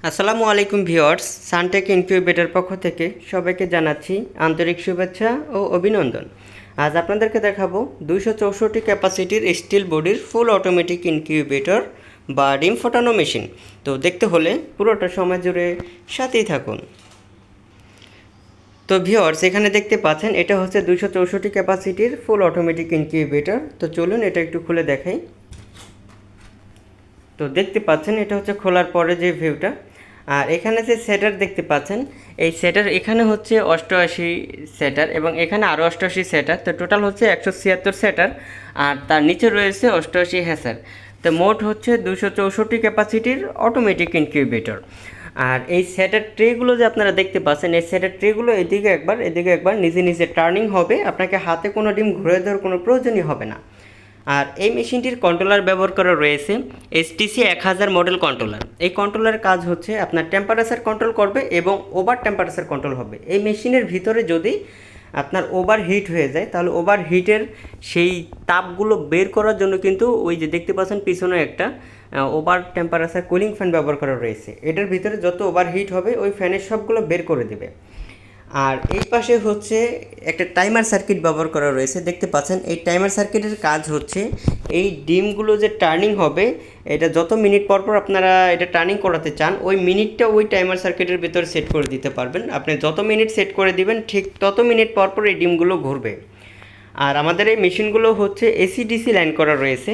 আসসালামু আলাইকুম viewers, Suntech incubator পক্ষ থেকে সবাইকে জানাচ্ছি আন্তরিক শুভেচ্ছা ও অভিনন্দন। আজ আপনাদেরকে দেখাবো 264 ক্যাপাসিটির স্টিল বডির ফুল অটোমেটিক ইনকিউবেটর বা ডিম ফোটানো মেশিন। তো দেখতে হলে পুরোটা সময় জুড়ে সাথেই থাকুন। তো ভিউয়ার্স, এখানে দেখতে পাচ্ছেন এটা হচ্ছে 264 ক্যাপাসিটির ফুল অটোমেটিক ইনকিউবেটর। তো চলুন এটা একটু খুলে দেখাই। তো দেখতে পাচ্ছেন এটা হচ্ছে খোলার পরে যে ভিউটা। আর এখানে যে সেটার দেখতে পাচ্ছেন, এই সেটার এখানে হচ্ছে 88 সেটার এবং এখানে আরও 88 সেটার। তো টোটাল হচ্ছে 176 সেটার, আর তার নিচে রয়েছে 88 হ্যাসার। তো মোট হচ্ছে 264 ক্যাপাসিটির অটোমেটিক ইনকিউবেটর। আর এই সেটার ট্রেগুলো যে আপনারা দেখতে পাচ্ছেন, এই সেটার ট্রেগুলো এদিকে একবার নিজে নিজে টার্নিং হবে। আপনাকে হাতে কোনো ডিম ঘুরে দেওয়ার কোনো প্রয়োজনই হবে না। আর এই মেশিনটির কন্ট্রোলার ব্যবহার করা রয়েছে এসটিসি 1000 মডেল কন্ট্রোলার। এই কন্ট্রোলারের কাজ হচ্ছে আপনার টেম্পারেচার কন্ট্রোল করবে এবং ওভার টেম্পারেচার কন্ট্রোল হবে। এই মেশিনের ভিতরে যদি আপনার ওভার হিট হয়ে যায়, তাহলে ওভার হিটের সেই তাপগুলো বের করার জন্য কিন্তু ওই যে দেখতে পাচ্ছেন পিছনে একটা ওভার টেম্পারেচার কুলিং ফ্যান ব্যবহার করা রয়েছে। এটার ভিতরে যত ওভার হিট হবে ওই ফ্যানের সবগুলো বের করে দেবে। আর এই পাশে হচ্ছে একটা টাইমার সার্কিট ব্যবহার করা রয়েছে, দেখতে পাচ্ছেন। এই টাইমার সার্কিটের কাজ হচ্ছে এই ডিমগুলো যে টার্নিং হবে, এটা যত মিনিট পর পর আপনারা এটা টার্নিং করাতে চান, ওই মিনিটটা ওই টাইমার সার্কিটের ভিতরে সেট করে দিতে পারবেন। আপনি যত মিনিট সেট করে দিবেন, ঠিক তত মিনিট পর পর এই ডিমগুলো ঘুরবে। আর আমাদের এই মেশিনগুলো হচ্ছে এসিডিসি লাইন করা রয়েছে,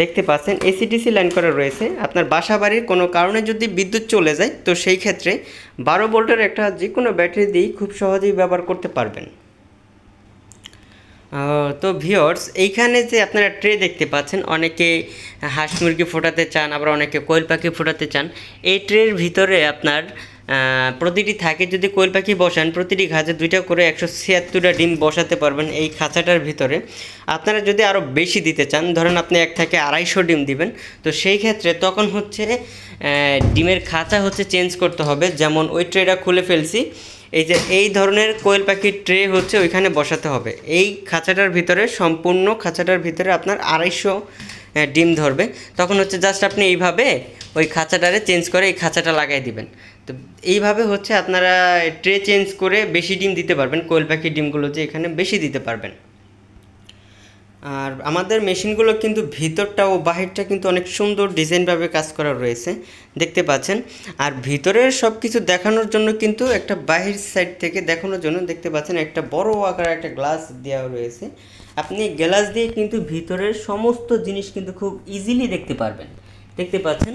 দেখতে পাচ্ছেন এসিডিসি লাইন করা রয়েছে। আপনার বাসা বাড়ির কোনো কারণে যদি বিদ্যুৎ চলে যায়, তো সেই ক্ষেত্রে 12 ভোল্টের একটা যে কোনো ব্যাটারি দিয়েই খুব সহজেই ব্যবহার করতে পারবেন। তো ভিউয়ার্স, এইখানে যে আপনারা ট্রে দেখতে পাচ্ছেন, অনেকে হাঁস মুরগি ফোটাতে চান, আবার অনেকে কোয়েল পাখি ফোটাতে চান। এই ট্রের ভিতরে আপনার প্রতিটি থাকে, যদি কোয়েল পাখি বসান প্রতিটি খাঁচে 2টা করে 176টা ডিম বসাতে পারবেন এই খাঁচাটার ভিতরে। আপনারা যদি আরও বেশি দিতে চান, ধরেন আপনি এক থেকে 250 ডিম দিবেন, তো সেই ক্ষেত্রে তখন হচ্ছে ডিমের খাঁচা হচ্ছে চেঞ্জ করতে হবে। যেমন ওই ট্রেটা খুলে ফেলছি, এই যে এই ধরনের কোয়েল পাখির ট্রে হচ্ছে ওইখানে বসাতে হবে। এই খাঁচাটার ভিতরে, সম্পূর্ণ খাঁচাটার ভিতরে আপনার 250 ডিম ধরবে। তখন হচ্ছে জাস্ট আপনি এইভাবে ওই খাঁচাটারে চেঞ্জ করে এই খাঁচাটা লাগাই দিবেন। তো এইভাবে হচ্ছে আপনারা ট্রে চেঞ্জ করে বেশি ডিম দিতে পারবেন, কোয়েল পাখির ডিমগুলো যে এখানে বেশি দিতে পারবেন। আর আমাদের মেশিনগুলো কিন্তু ভিতরটা ও বাহিরটা কিন্তু অনেক সুন্দর ডিজাইনভাবে কাজ করা রয়েছে, দেখতে পাচ্ছেন। আর ভিতরের সব কিছু দেখানোর জন্য কিন্তু একটা বাহির সাইড থেকে দেখানোর জন্য দেখতে পাচ্ছেন একটা বড় আকারের একটা গ্লাস দেওয়া রয়েছে। আপনি গ্লাস দিয়ে কিন্তু ভিতরের সমস্ত জিনিস কিন্তু খুব ইজিলি দেখতে পারবেন, দেখতে পাচ্ছেন।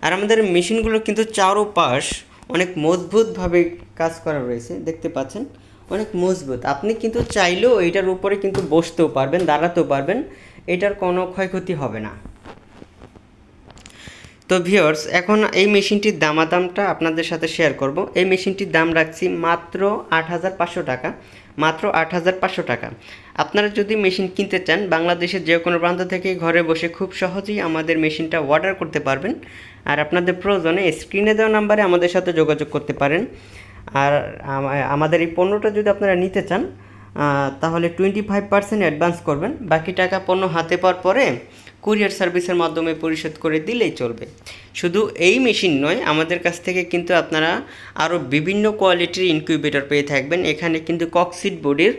আর আমাদের মেশিনগুলো কিন্তু চারোপাশ অনেক মজবুতভাবে কাজ করা রয়েছে, দেখতে পাচ্ছেন, অনেক মজবুত। আপনি কিন্তু চাইলেও এইটার উপরে কিন্তু বসতেও পারবেন, দাঁড়াতেও পারবেন, এটার কোনো ক্ষয়ক্ষতি হবে না। তো ভিউয়ার্স, এখন এই মেশিনটির দামাদামটা আপনাদের সাথে শেয়ার করব। এই মেশিনটির দাম রাখছি মাত্র 8500 টাকা, মাত্র 8500 টাকা। আপনারা যদি মেশিন কিনতে চান, বাংলাদেশের যে কোনো প্রান্ত থেকে ঘরে বসে খুব সহজেই আমাদের মেশিনটা অর্ডার করতে পারবেন। আর আপনাদের প্রয়োজনে স্ক্রিনে দেওয়া নাম্বারে আমাদের সাথে যোগাযোগ করতে পারেন। আর আমাদের এই পণ্যটা যদি আপনারা নিতে চান, তাহলে 25% অ্যাডভান্স করবেন, বাকি টাকা পণ্য হাতে পাওয়ার পরে কুরিয়ার সার্ভিসের মাধ্যমে পরিশোধ করে দিলেই চলবে। শুধু এই মেশিন নয়, আমাদের কাছ থেকে কিন্তু আপনারা আরও বিভিন্ন কোয়ালিটির ইনকিউবেটর পেয়ে থাকবেন। এখানে কিন্তু ককসিট বডির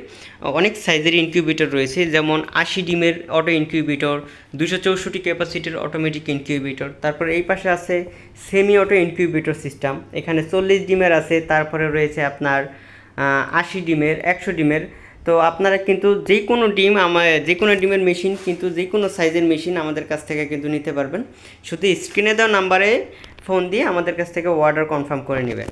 অনেক সাইজের ইনকিউবেটর রয়েছে, যেমন 80 ডিমের অটো ইনকিউবেটর, 264 ক্যাপাসিটির অটোমেটিক ইনকিউবেটর। তারপরে এই পাশে আছে সেমি অটো ইনকিউবেটর সিস্টেম, এখানে 40 ডিমের আছে। তারপরে রয়েছে আপনার 80 ডিমের, 100 ডিমের। তো আপনারা কিন্তু যে কোনো ডিমের মেশিন, কিন্তু যে কোনো সাইজের মেশিন আমাদের কাছ থেকে কিন্তু নিতে পারবেন। শুধু স্ক্রিনে দেওয়া নাম্বারে ফোন দিয়ে আমাদের কাছ থেকে অর্ডার কনফার্ম করে নেবেন।